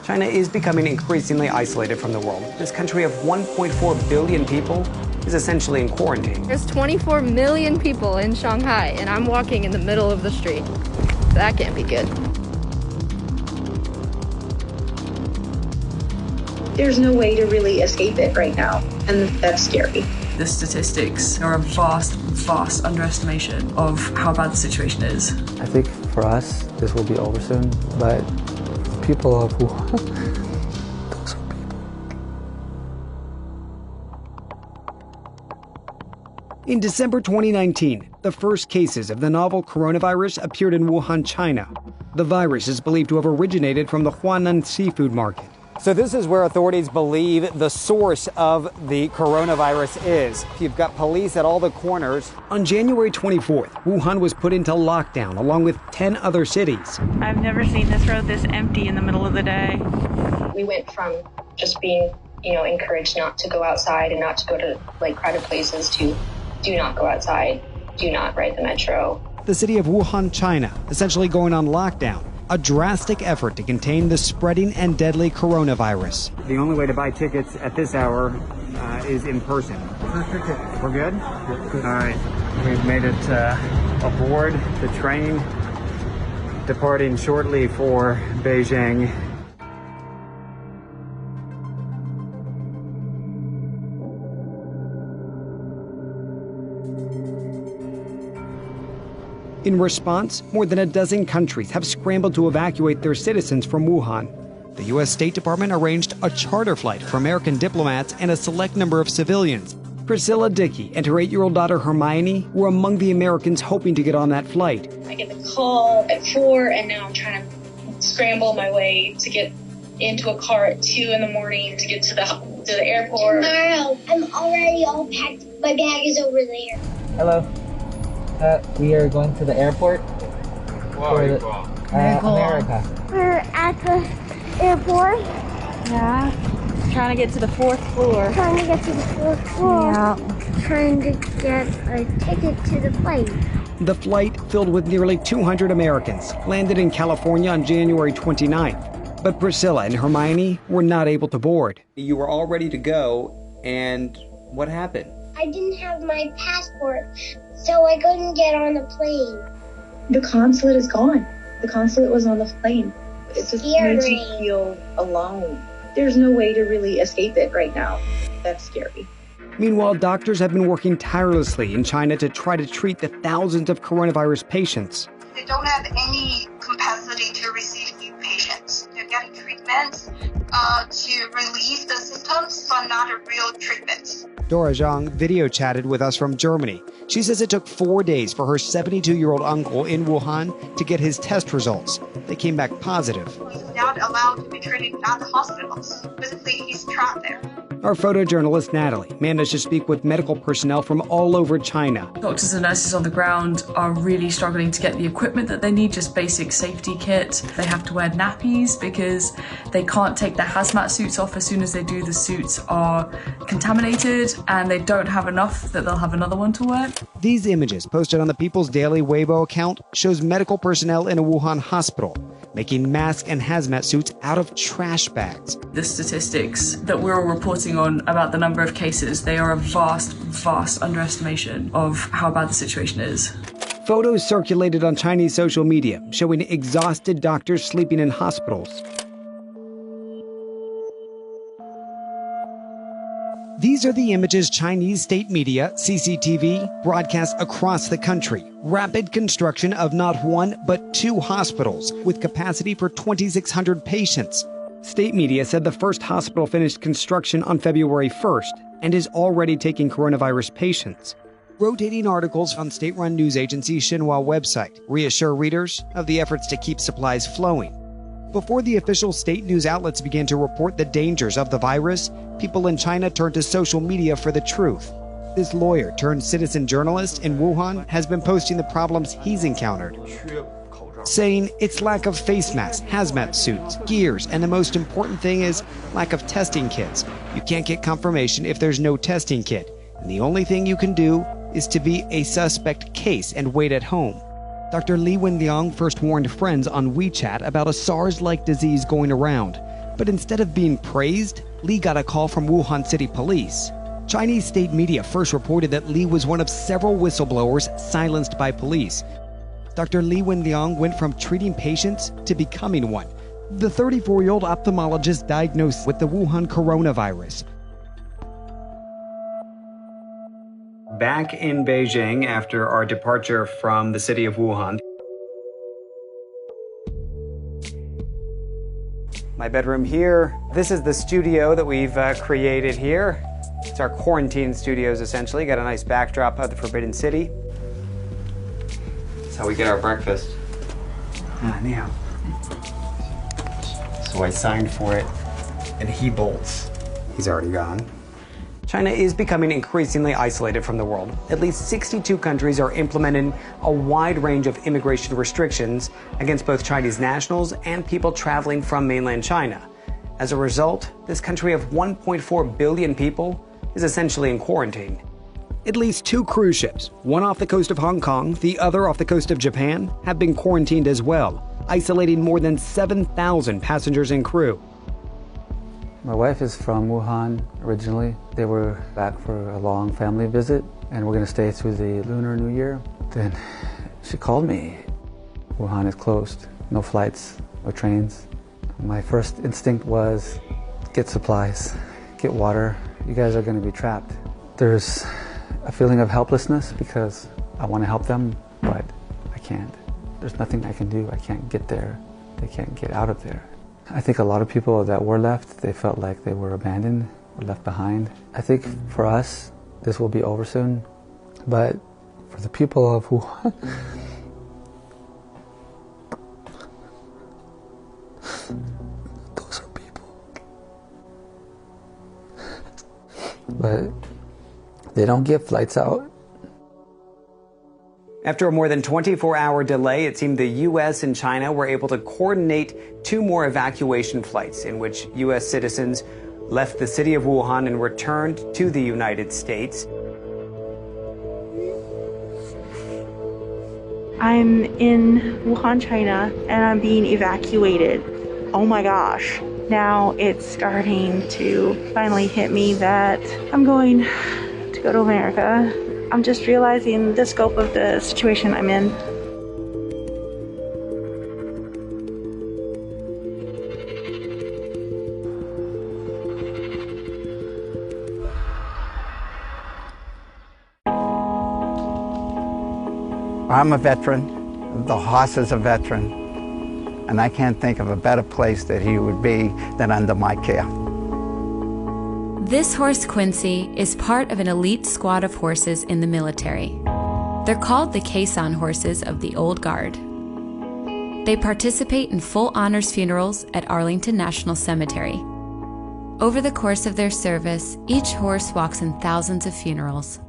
China is becoming increasingly isolated from the world. This country of 1.4 billion people is essentially in quarantine. There's 24 million people in Shanghai, and I'm walking in the middle of the street. That can't be good. There's no way to really escape it right now, and that's scary. The statistics are a vast underestimation of how bad the situation is. I think for us, this will be over soon, but the people of Wuhan, those are people. In December 2019, the first cases of the novel coronavirus appeared in Wuhan, China. The virus is believed to have originated from the Huanan seafood market. So this is where authorities believe the source of the coronavirus is. You've got police at all the corners. On January 24th, Wuhan was put into lockdown along with 10 other cities. I've never seen this road this empty in the middle of the day. We went from just being, encouraged not to go outside and not to go to crowded places to do not go outside, do not ride the metro. The city of Wuhan, China, essentially going on lockdown. A drastic effort to contain the spreading and deadly coronavirus. The only way to buy tickets at this hour is in person. We're good? All right. We've made it aboard the train, departing shortly for Beijing. In response, more than a dozen countries have scrambled to evacuate their citizens from Wuhan. The U.S. State Department arranged a charter flight for American diplomats and a select number of civilians. Priscilla Dickey and her 8-year-old daughter Hermione were among the Americans hoping to get on that flight. I get the call at 4, and now I'm trying to scramble my way to get into a car at 2 in the morning to get to the airport. Tomorrow, I'm already all packed. My bag is over there. Hello. We are going to the airport. America. We're at the airport. Yeah. Trying to get to the 4th floor. Trying to get to the 4th floor. Yeah. Trying to get a ticket to the plane. The flight, filled with nearly 200 Americans, landed in California on January 29th. But Priscilla and Hermione were not able to board. You were all ready to go, and what happened? I didn't have my passport, so I couldn't get on the plane. The consulate is gone. The consulate was on the plane. It just makes you feel alone. There's no way to really escape it right now. That's scary. Meanwhile, doctors have been working tirelessly in China to try to treat the thousands of coronavirus patients. They don't have any capacity to receive new patients. They're getting treatments to relieve the symptoms, but not a real treatment. Dora Zhang video chatted with us from Germany. She says it took 4 days for her 72-year-old uncle in Wuhan to get his test results. They came back positive. He's not allowed to be treated at the hospitals. Basically, he's trapped there. Our photojournalist Natalie managed to speak with medical personnel from all over China. Doctors and nurses on the ground are really struggling to get the equipment that they need, just basic safety kit. They have to wear nappies because they can't take their hazmat suits off as soon as they do. The suits are contaminated and they don't have enough that they'll have another one to wear. These images posted on the People's Daily Weibo account shows medical personnel in a Wuhan hospital making masks and hazmat suits out of trash bags. The statistics that we're all reporting on about the number of cases, they are a vast underestimation of how bad the situation is. Photos circulated on Chinese social media showing exhausted doctors sleeping in hospitals. These are the images Chinese state media, CCTV, broadcast across the country. Rapid construction of not one, but 2 hospitals with capacity for 2,600 patients. State media said the first hospital finished construction on February 1st and is already taking coronavirus patients. Rotating articles on state-run news agency Xinhua website reassure readers of the efforts to keep supplies flowing. Before the official state news outlets began to report the dangers of the virus, people in China turned to social media for the truth. This lawyer turned citizen journalist in Wuhan has been posting the problems he's encountered, saying it's lack of face masks, hazmat suits, gears, and the most important thing is lack of testing kits. You can't get confirmation if there's no testing kit, and the only thing you can do is to be a suspect case and wait at home. Dr. Li Wenliang first warned friends on WeChat about a SARS-like disease going around. But instead of being praised, Li got a call from Wuhan City Police. Chinese state media first reported that Li was one of several whistleblowers silenced by police. Dr. Li Wenliang went from treating patients to becoming one. The 34-year-old ophthalmologist diagnosed with the Wuhan coronavirus. Back in Beijing after our departure from the city of Wuhan. My bedroom here. This is the studio that we've created here. It's our quarantine studios, essentially. Got a nice backdrop of the Forbidden City. That's how we get our breakfast. Now. So I signed for it, and he bolts. He's already gone. China is becoming increasingly isolated from the world. At least 62 countries are implementing a wide range of immigration restrictions against both Chinese nationals and people traveling from mainland China. As a result, this country of 1.4 billion people is essentially in quarantine. At least 2 cruise ships, one off the coast of Hong Kong, the other off the coast of Japan, have been quarantined as well, isolating more than 7,000 passengers and crew. My wife is from Wuhan originally. They were back for a long family visit, and we're going to stay through the Lunar New Year. Then she called me. Wuhan is closed. No flights, no trains. My first instinct was get supplies, get water. You guys are going to be trapped. There's a feeling of helplessness because I want to help them, but I can't. There's nothing I can do. I can't get there. They can't get out of there. I think a lot of people that were left, they felt like they were abandoned or left behind. I think for us, this will be over soon, but for the people of Wuhan, those are people. But they don't get flights out. After a more than 24-hour delay, it seemed the U.S. and China were able to coordinate 2 more evacuation flights in which U.S. citizens left the city of Wuhan and returned to the United States. I'm in Wuhan, China, and I'm being evacuated. Oh my gosh. Now it's starting to finally hit me that I'm going to go to America. I'm just realizing the scope of the situation I'm in. I'm a veteran, the horse is a veteran, and I can't think of a better place that he would be than under my care. This horse, Quincy, is part of an elite squad of horses in the military. They're called the Kaisan horses of the Old Guard. They participate in full honors funerals at Arlington National Cemetery. Over the course of their service, each horse walks in thousands of funerals.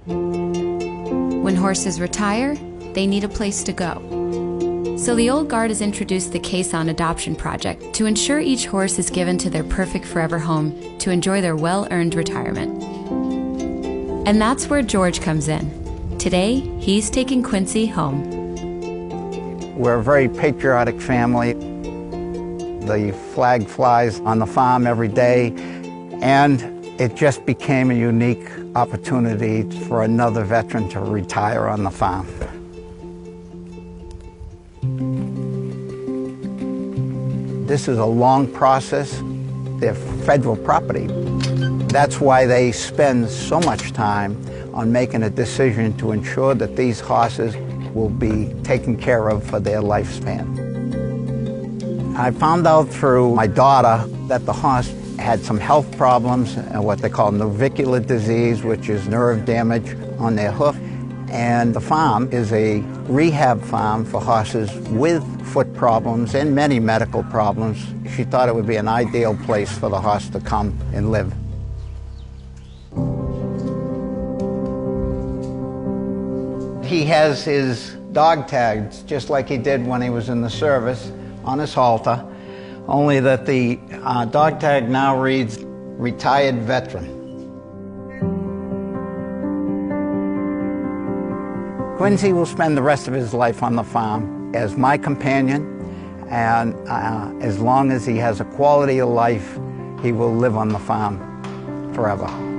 When horses retire, they need a place to go. So the Old Guard has introduced the Kaisan Adoption Project to ensure each horse is given to their perfect forever home to enjoy their well-earned retirement. And that's where George comes in. Today, he's taking Quincy home. We're a very patriotic family. The flag flies on the farm every day, and it just became a unique opportunity for another veteran to retire on the farm. This is a long process. They're federal property. That's why they spend so much time on making a decision to ensure that these horses will be taken care of for their lifespan. I found out through my daughter that the horse had some health problems, what they call navicular disease, which is nerve damage on their hoof. And the farm is a rehab farm for horses with foot problems and many medical problems. She thought it would be an ideal place for the horse to come and live. He has his dog tags, just like he did when he was in the service, on his halter, only that the dog tag now reads retired veteran. Quincy will spend the rest of his life on the farm as my companion, And as long as he has a quality of life, he will live on the farm forever.